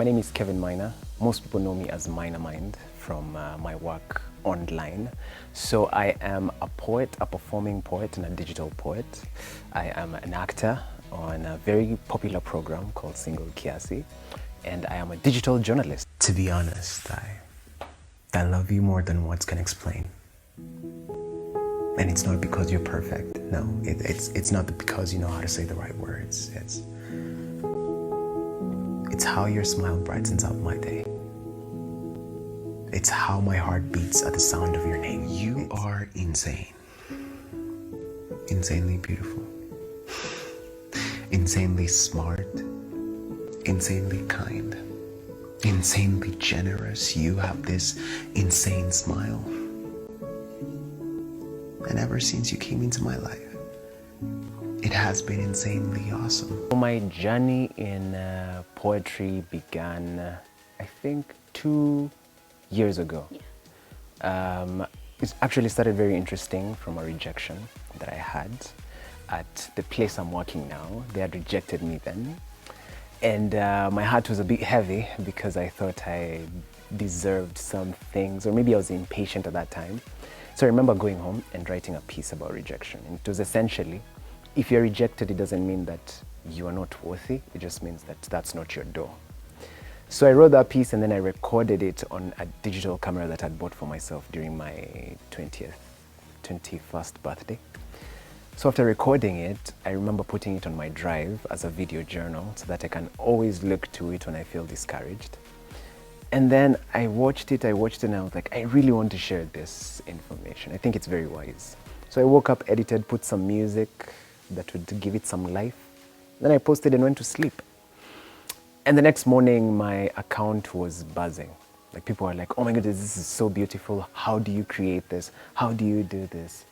My name is Kevin Maina. Most people know me as Maina Mind from my work online. So I am a poet, a performing poet and a digital poet. I am an actor on a very popular program called Single Kiasi, and I am a digital journalist. To be honest, I love you more than words can explain. And it's not because you're perfect. No, it's not because you know how to say the right words. It's how your smile brightens up my day. It's how my heart beats at the sound of your name. You are insane. Insanely beautiful. Insanely smart. Insanely kind. Insanely generous. You have this insane smile. And ever since you came into my life, it has been insanely awesome. My journey in poetry began, I think, 2 years ago. Yeah. It actually started very interesting from a rejection that I had at the place I'm working now. They had rejected me then. And my heart was a bit heavy because I thought I deserved some things, or maybe I was impatient at that time. So I remember going home and writing a piece about rejection. And it was essentially, if you're rejected, it doesn't mean that you are not worthy. It just means that that's not your door. So I wrote that piece and then I recorded it on a digital camera that I'd bought for myself during my 21st birthday. So after recording it, I remember putting it on my drive as a video journal so that I can always look to it when I feel discouraged. And then I watched it and I was like, I really want to share this information. I think it's very wise. So I woke up, edited, put some music that would give it some life. Then I posted and went to sleep. And the next morning, my account was buzzing. Like, people were like, oh my goodness, this is so beautiful. How do you create this? How do you do this?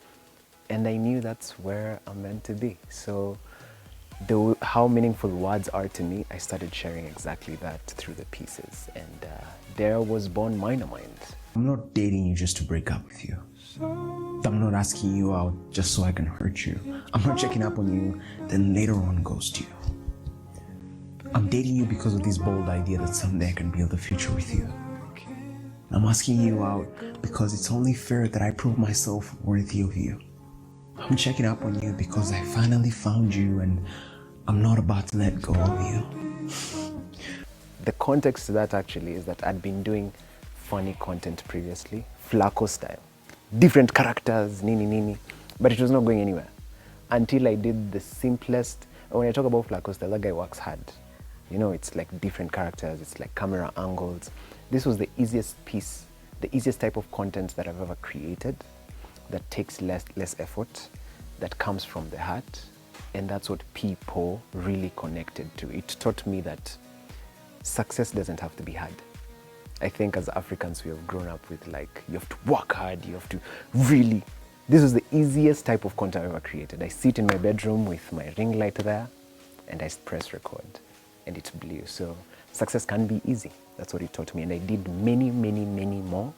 And I knew that's where I'm meant to be. So how meaningful words are to me, I started sharing exactly that through the pieces. And there was born Maina Mind. I'm not dating you just to break up with you. I'm not asking you out just so I can hurt you. I'm not checking up on you, then later on ghost you. I'm dating you because of this bold idea that someday I can build a future with you. I'm asking you out because it's only fair that I prove myself worthy of you. I'm checking up on you because I finally found you and I'm not about to let go of you. The context to that actually is that I'd been doing funny content previously, Flaco style. Different characters, nini, but it was not going anywhere. Until I did the simplest, when I talk about Flaco style, that guy works hard. You know, it's like different characters, it's like camera angles. This was the easiest piece, the easiest type of content that I've ever created that takes less effort, that comes from the heart. And that's what people really connected to. It taught me that success doesn't have to be hard. I think as Africans, we have grown up with like, you have to work hard, you have to really. This was the easiest type of content I've ever created. I sit in my bedroom with my ring light there and I press record and it blew. So success can be easy. That's what it taught me. And I did many more.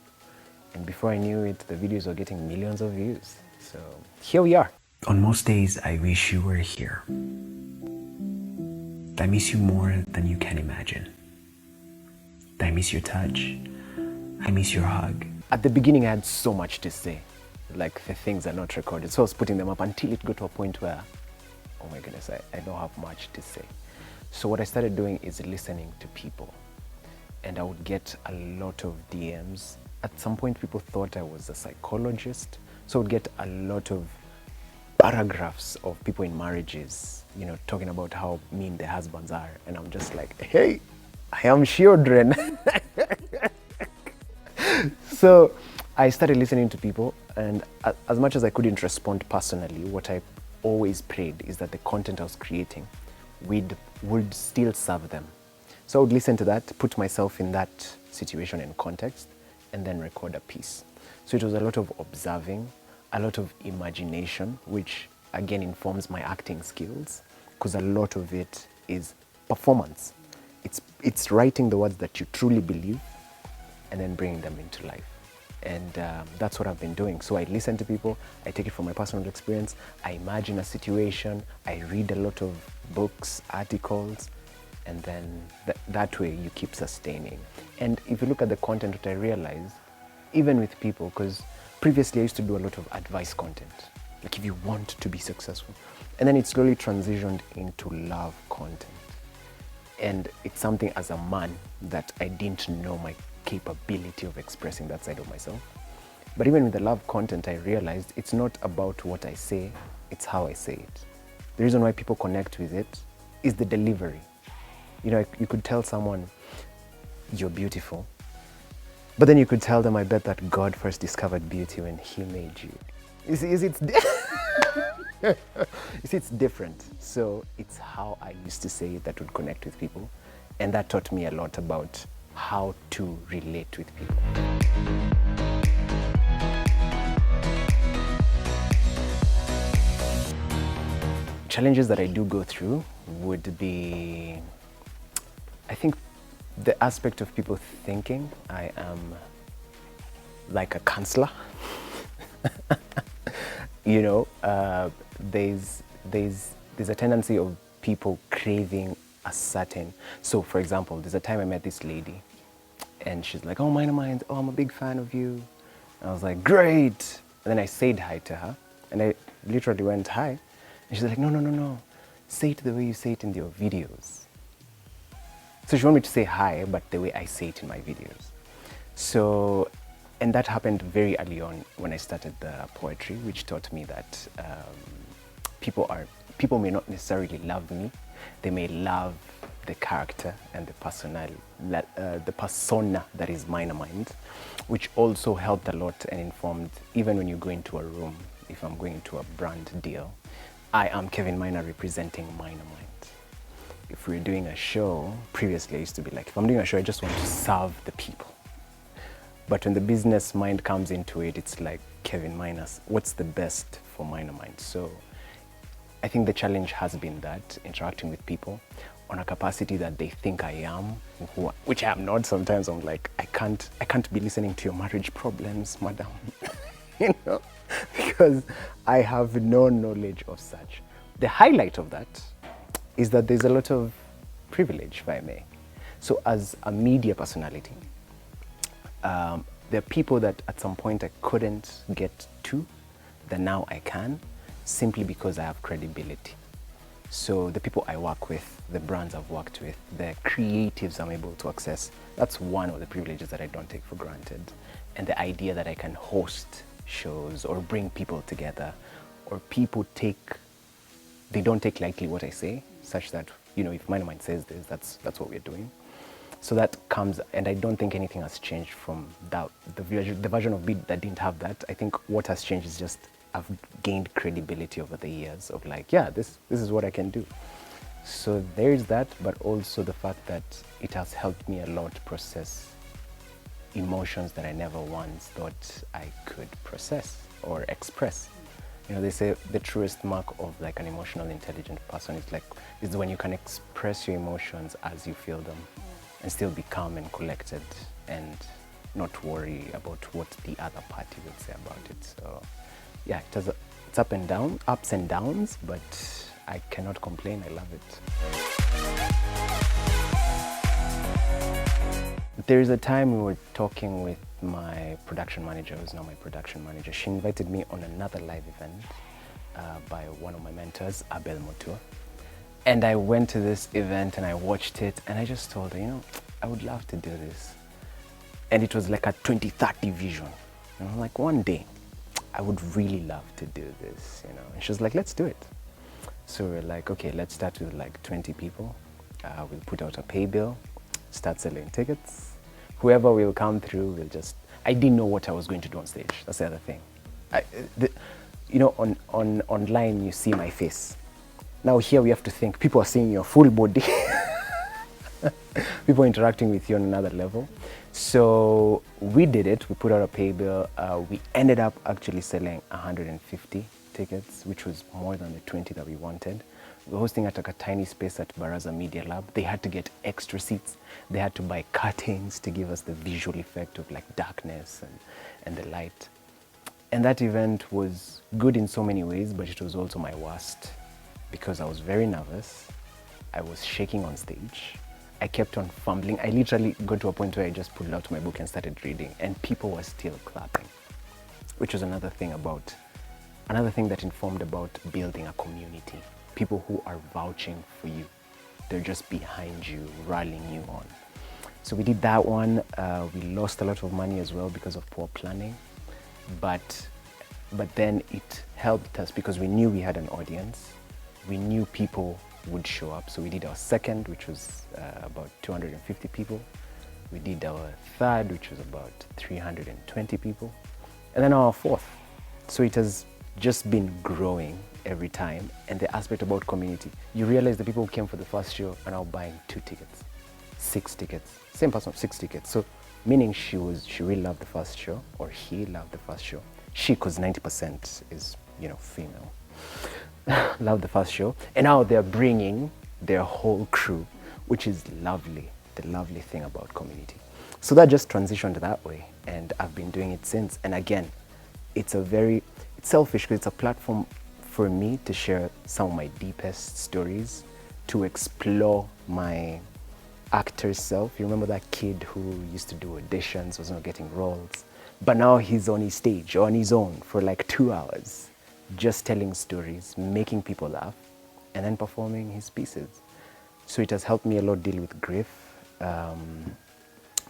And before I knew it, the videos were getting millions of views. So here we are. On most days, I wish you were here. I miss you more than you can imagine. I miss your touch. I miss your hug. At the beginning, I had so much to say. Like, the things are not recorded. So I was putting them up until it got to a point where, oh my goodness, I don't have much to say. So what I started doing is listening to people. And I would get a lot of DMs. At some point, people thought I was a psychologist. So I would get a lot of paragraphs of people in marriages, you know, talking about how mean their husbands are. And I'm just like, hey, I am children. So I started listening to people, and as much as I couldn't respond personally, what I always prayed is that the content I was creating would still serve them. So I would listen to that, put myself in that situation and context, and then record a piece. So it was a lot of observing, a lot of imagination, which again informs my acting skills, because a lot of it is performance. It's writing the words that you truly believe and then bringing them into life. And that's what I've been doing. So I listen to people, I take it from my personal experience, I imagine a situation, I read a lot of books, articles, and then that way you keep sustaining. And if you look at the content, what I realize, even with people, because previously I used to do a lot of advice content, like if you want to be successful, and then it slowly transitioned into love content. And it's something as a man that I didn't know my capability of expressing that side of myself. But even with the love content, I realized it's not about what I say, it's how I say it. The reason why people connect with it is the delivery. You know, you could tell someone, you're beautiful, but then you could tell them, I bet that God first discovered beauty when he made you. You see, it's different. So it's how I used to say it that would connect with people. And that taught me a lot about how to relate with people. Challenges that I do go through would be, I think, the aspect of people thinking I am like a counselor. You know, there's a tendency of people craving a certain. So, for example, there's a time I met this lady, and she's like, "Oh, Maina, oh, I'm a big fan of you." And I was like, "Great!" And then I said hi to her, and I literally went hi, and she's like, "No, say it the way you say it in your videos." So she wanted me to say hi, but the way I say it in my videos. So, and that happened very early on when I started the poetry, which taught me that people may not necessarily love me. They may love the character and the persona that is Maina Mind, which also helped a lot and informed, even when you go into a room, if I'm going into a brand deal, I am Kevin Maina representing Maina Mind. If we're doing a show, previously I used to be like, if I'm doing a show, I just want to serve the people. But when the business mind comes into it, it's like, Kevin Maina's, what's the best for Maina Mind? So I think the challenge has been that, interacting with people on a capacity that they think I am, which I am not. Sometimes I'm like, I can't be listening to your marriage problems, madam. You know, because I have no knowledge of such. The highlight of that is that there's a lot of privilege, if I may. So as a media personality, there are people that at some point I couldn't get to, that now I can, simply because I have credibility. So the people I work with, the brands I've worked with, the creatives I'm able to access, that's one of the privileges that I don't take for granted. And the idea that I can host shows or bring people together, or people they don't take lightly what I say, such that, you know, if Maina Mind says this, that's what we're doing. So that comes, and I don't think anything has changed from that, the version of me that didn't have that. I think what has changed is just I've gained credibility over the years of like, yeah, this is what I can do. So there's that, but also the fact that it has helped me a lot process emotions that I never once thought I could process or express. You know, they say the truest mark of like an emotional intelligent person is when you can express your emotions as you feel them, and still be calm and collected and not worry about what the other party would say about it. So yeah, it's ups and downs, but I cannot complain, I love it. There is a time we were talking with my production manager, who's now my production manager. She invited me on another live event by one of my mentors, Abel Motua. And I went to this event and I watched it, and I just told her, you know, I would love to do this. And it was like a 2030 vision. And I'm like, one day, I would really love to do this, you know. And she was like, let's do it. So we're like, okay, let's start with like 20 people. We'll put out a pay bill, start selling tickets. Whoever will come through, I didn't know what I was going to do on stage. That's the other thing. You know, online you see my face. Now here we have to think, people are seeing your full body. People interacting with you on another level. So we did it, we put out a pay bill. We ended up actually selling 150 tickets, which was more than the 20 that we wanted. We were hosting at like a tiny space at Baraza Media Lab. They had to get extra seats. They had to buy curtains to give us the visual effect of like darkness and the light. And that event was good in so many ways, but it was also my worst, because I was very nervous. I was shaking on stage. I kept on fumbling. I literally got to a point where I just pulled out my book and started reading, and people were still clapping, which was another thing that informed about building a community. People who are vouching for you. They're just behind you, rallying you on. So we did that one. We lost a lot of money as well because of poor planning, but then it helped us because we knew we had an audience. We knew people would show up. So we did our second, which was about 250 people. We did our third, which was about 320 people. And then our fourth. So it has just been growing every time. And the aspect about community, you realize the people who came for the first show are now buying 2 tickets, 6 tickets, same person, 6 tickets. So meaning she really loved the first show, or he loved the first show. She, because 90% is, female, loved the first show. And now they're bringing their whole crew, which is lovely, the lovely thing about community. So that just transitioned that way, and I've been doing it since. And again, it's selfish because it's a platform for me to share some of my deepest stories, to explore my actor self. You remember that kid who used to do auditions, was not getting roles, but now he's on his stage, on his own for like 2 hours, just telling stories, making people laugh, and then performing his pieces. So it has helped me a lot deal with grief.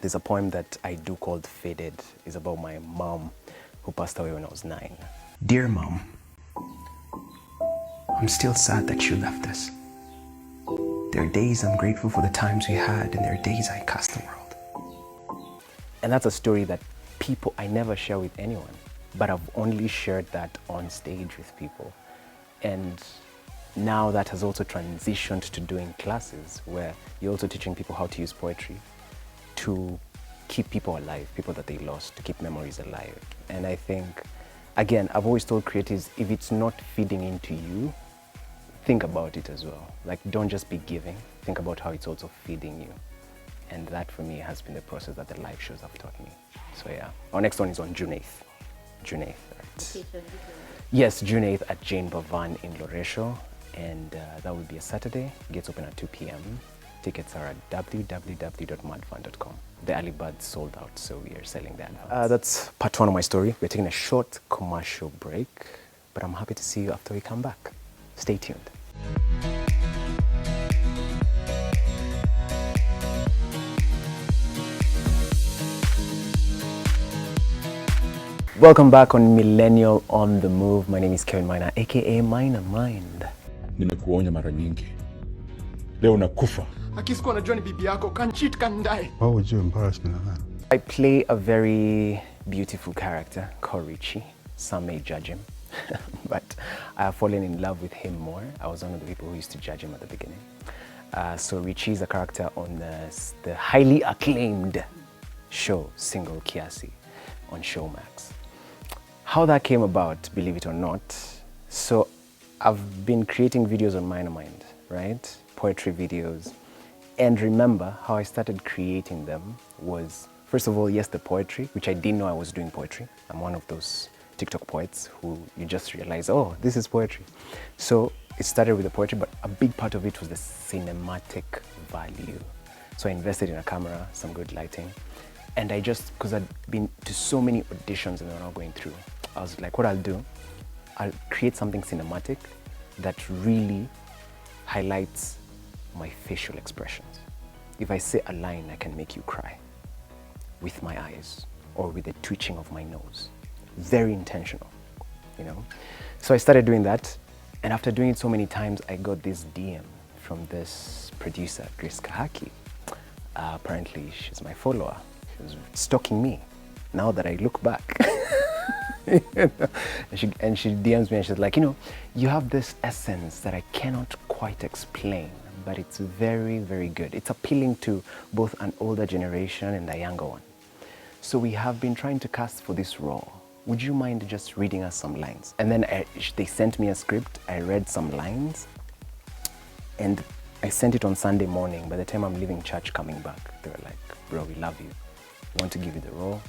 There's a poem that I do called Faded. It's about my mom who passed away when I was 9. Dear Mom, I'm still sad that you left us. There are days I'm grateful for the times we had, and there are days I curse the world. And that's a story that I never share with anyone, but I've only shared that on stage with people. And now that has also transitioned to doing classes where you're also teaching people how to use poetry to keep people alive, people that they lost, to keep memories alive. And I think, again, I've always told creatives, if it's not feeding into you, think about it as well. Like, don't just be giving, think about how it's also feeding you. And that for me has been the process that the live shows have taught me. So yeah, our next one is on June 8th. June 8th, right? Yes, June 8th at Jane Bavan in Loresho. And that will be a Saturday. Gates open at 2 p.m. Tickets are at www.madfan.com. The early bird sold out, so we are selling that. That's part one of my story. We're taking a short commercial break, but I'm happy to see you after we come back. Stay tuned. Welcome back on Millennial on the Move. My name is Maina, aka Maina Mind. Nimekuonya mara nyingi. Leo nakufa. Akisiku anajua ni bibi yako, can cheat, can die. Why would you embarrass me like that? I play a very beautiful character called Richie. Some may judge him, but I have fallen in love with him more. I was one of the people who used to judge him at the beginning. So Richie is a character on the highly acclaimed show, Single Kiasi, on Showmax. How that came about, believe it or not, so I've been creating videos on Maina Mind, right? Poetry videos. And remember how I started creating them was, first of all, yes, the poetry, which I didn't know I was doing poetry. I'm one of those TikTok poets who you just realize, oh, this is poetry. So it started with the poetry, but a big part of it was the cinematic value. So I invested in a camera, some good lighting. And I just, because I'd been to so many auditions and they were not going through, I was like, what I'll do, I'll create something cinematic that really highlights my facial expressions. If I say a line, I can make you cry with my eyes or with the twitching of my nose. Very intentional, you know? So I started doing that, and after doing it so many times, I got this DM from this producer, Grace Kahaki. Apparently, she's my follower. She was stalking me, now that I look back. and she DMs me and she's like, you have this essence that I cannot quite explain, but it's very, very good. It's appealing to both an older generation and a younger one. So we have been trying to cast for this role. Would you mind just reading us some lines? And then they sent me a script. I read some lines and I sent it on Sunday morning. By the time I'm leaving church coming back, they were like, bro, we love you. We want to give you the role.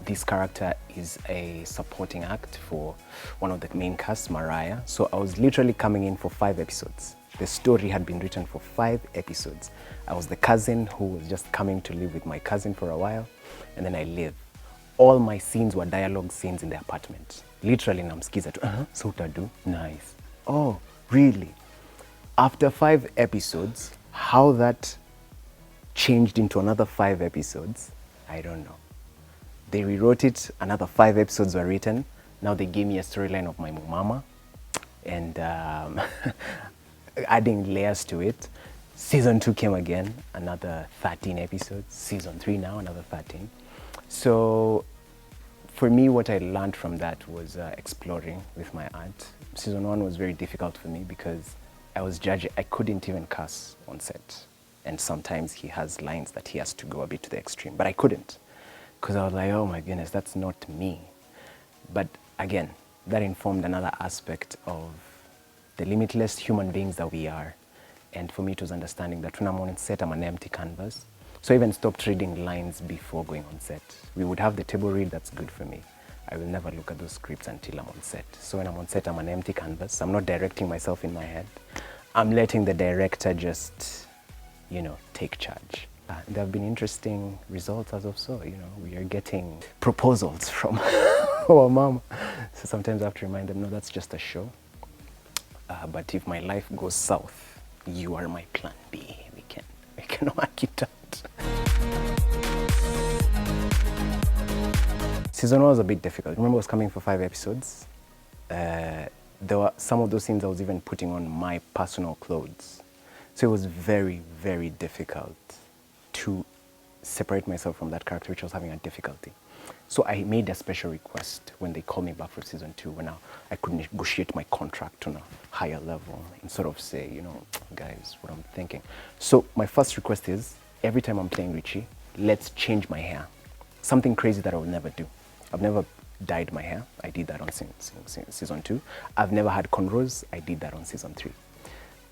this character is a supporting act for one of the main cast, Mariah. So I was literally coming in for 5 episodes. The story had been written for 5 episodes. I was the cousin who was just coming to live with my cousin for a while, and then I live. All my scenes were dialogue scenes in the apartment. Literally, namsikiza tu, so utadu, nice. Oh, really? After 5 episodes, how that changed into another 5 episodes, I don't know. They rewrote it, another 5 episodes were written. Now they gave me a storyline of my mama, and adding layers to it. Season 2 came again, another 13 episodes. Season 3 now, another 13. So for me, what I learned from that was exploring with my aunt. Season 1 was very difficult for me because I was judging. I couldn't even cuss on set. And sometimes he has lines that he has to go a bit to the extreme, but I couldn't. Because I was like, oh my goodness, that's not me. But again, that informed another aspect of the limitless human beings that we are. And for me, it was understanding that when I'm on set, I'm an empty canvas. So I even stopped reading lines before going on set. We would have the table read, that's good for me. I will never look at those scripts until I'm on set. So when I'm on set, I'm an empty canvas. I'm not directing myself in my head. I'm letting the director just, take charge. There have been interesting results as of so. We are getting proposals from our mom. So sometimes I have to remind them, no, that's just a show. But if my life goes south, you are my plan B. We can work it out. Season 1 was a bit difficult. Remember, I was coming for 5 episodes. There were some of those scenes I was even putting on my personal clothes. So it was very, very difficult to separate myself from that character, which I was having a difficulty. So I made a special request when they called me back for season 2, when I could negotiate my contract on a higher level and sort of say, guys, what I'm thinking. So my first request is, every time I'm playing Richie, let's change my hair. Something crazy that I would never do. I've never dyed my hair. I did that on season 2. I've never had cornrows. I did that on season 3.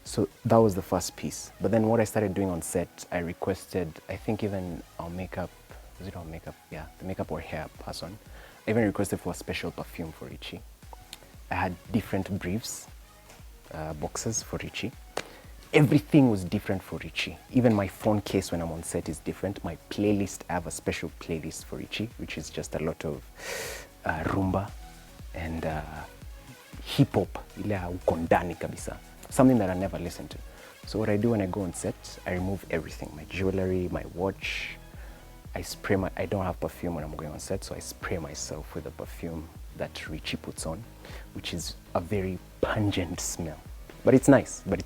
So that was the first piece. But then what I started doing on set, I requested, I think even our makeup, was it our makeup? Yeah, the makeup or hair person. I even requested for a special perfume for Richie. I had different briefs, boxes for Richie. Everything was different for Richie. Even my phone case when I'm on set is different. My playlist, I have a special playlist for Richie, which is just a lot of rumba and hip hop, ile uko ndani kabisa. Something that I never listened to. So what I do when I go on set, I remove everything, my jewelry, my watch. I don't have perfume when I'm going on set, so I spray myself with a perfume that Richie puts on, which is a very pungent smell. But it's nice, but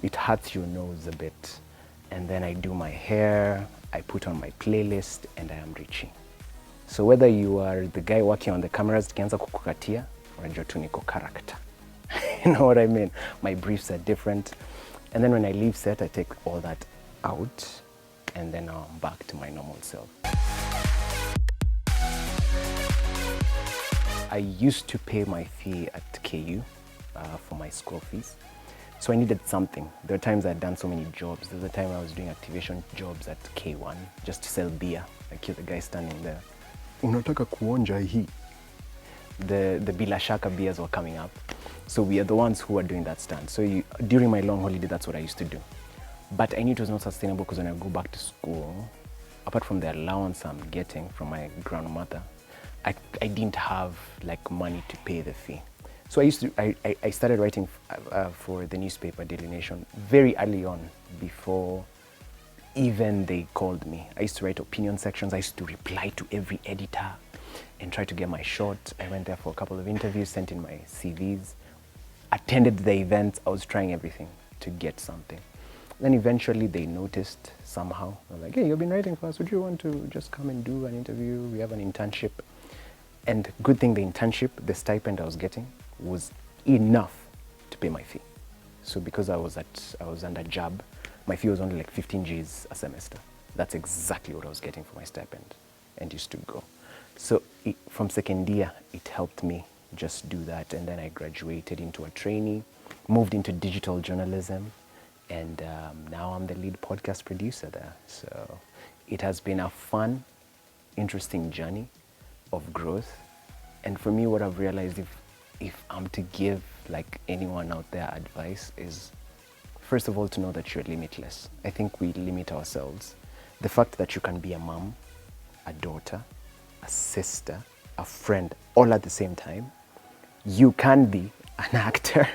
it hurts your nose a bit. And then I do my hair, I put on my playlist, and I am Richie. So whether you are the guy working on the cameras, tukianza kukukatia, unajua tu niko character. You know what I mean? My briefs are different. And then when I leave set, I take all that out, and then I'm back to my normal self. I used to pay my fee at KU for my school fees. So I needed something. There were times I'd done so many jobs. There was a time I was doing activation jobs at K1 just to sell beer. Like the guy standing there. Unataka kuonja hii? The Bila Shaka beers were coming up. So we are the ones who were doing that stand. So during my long holiday, that's what I used to do. But I knew it was not sustainable because when I go back to school, apart from the allowance I'm getting from my grandmother, I didn't have like money to pay the fee. So I started writing for the newspaper Daily Nation very early on, before even they called me. I used to write opinion sections. I used to reply to every editor and try to get my shot. I went there for a couple of interviews, sent in my CVs, attended the events. I was trying everything to get something. Then eventually they noticed somehow. They're like, hey, you've been writing for us. Would you want to just come and do an interview? We have an internship. And good thing the internship, the stipend I was getting was enough to pay my fee. So because I was under job, my fee was only like 15 Gs a semester. That's exactly what I was getting for my stipend and used to go. So from second year, it helped me just do that. And then I graduated into a trainee, moved into digital journalism, and now I'm the lead podcast producer there. So it has been a fun interesting journey of growth. And for me, what I've realized, if I'm to give like anyone out there advice, is first of all to know that you're limitless. I think we limit ourselves. The fact that you can be a mom, a daughter, a sister, a friend, all at the same time. You can be an actor,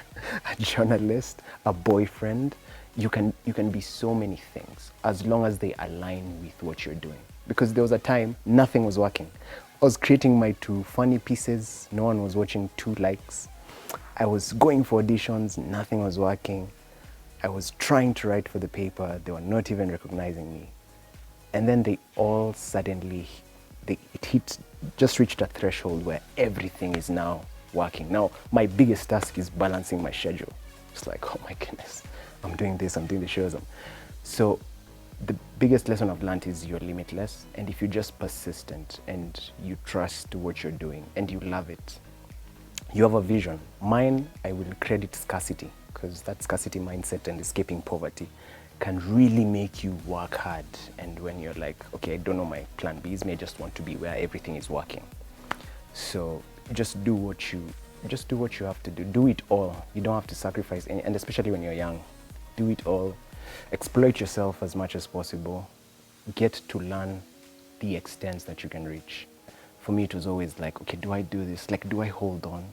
a journalist, a boyfriend. You can be so many things as long as they align with what you're doing. Because there was a time nothing was working. I was creating my 2 funny pieces, no one was watching, 2 likes. I was going for auditions, nothing was working. I was trying to write for the paper, they were not even recognizing me. And then they all suddenly, just reached a threshold where everything is now working. Now, my biggest task is balancing my schedule. It's like, oh my goodness, I'm doing this, I'm doing the shows. So the biggest lesson I've learned is you're limitless. And if you're just persistent and you trust what you're doing and you love it, you have a vision. Mine, I will credit scarcity, because that scarcity mindset and escaping poverty can really make you work hard. And when you're like, okay, I don't know my plan B is, I just want to be where everything is working. So just do what you have to do. Do it all. You don't have to sacrifice any, and especially when you're young, do it all. Exploit yourself as much as possible. Get to learn the extents that you can reach. For me, it was always like, okay, do I do this? Like, do I hold on?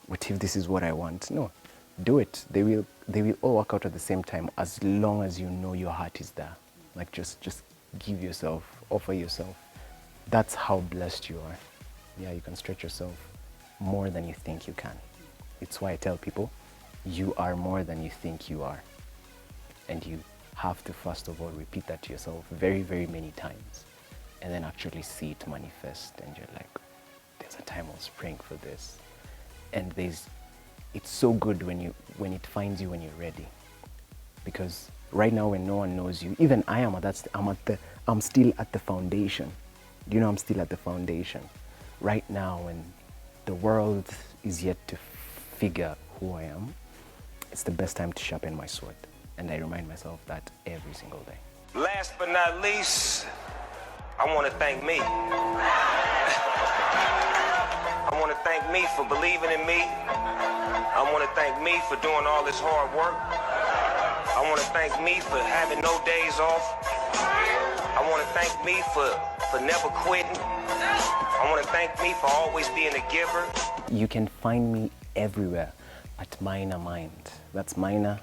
What if this is what I want? No, do it. They will all work out at the same time, as long as you know your heart is there. Like, just give yourself, offer yourself. That's how blessed you are. Yeah, you can stretch yourself more than you think you can. It's why I tell people, you are more than you think you are. And you have to, first of all, repeat that to yourself very, very many times, and then actually see it manifest. And you're like, there's a time I was praying for this. And it's so good when it finds you when you're ready. Because right now, when no one knows you, even I'm still at the foundation. Do you know I'm still at the foundation? Right now, when the world is yet to figure who I am, it's the best time to sharpen my sword. And I remind myself that every single day. Last but not least, I want to thank me. I want to thank me for believing in me. I want to thank me for doing all this hard work. I want to thank me for having no days off. I want to thank me for never quitting. I want to thank me for always being a giver. You can find me everywhere at Maina Mind. That's Maina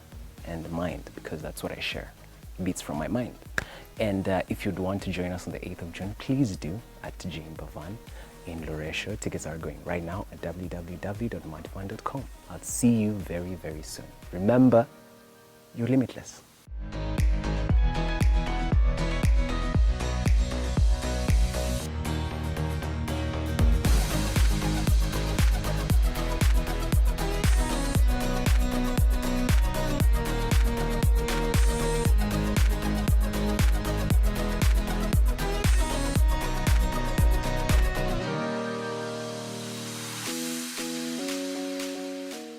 and Mind, because that's what I share. Beats from my mind. And if you'd want to join us on the 8th of June, please do at Jane Bavan in Loresho. Tickets are going right now at www.madfan.com. I'll see you very, very soon. Remember, you're limitless.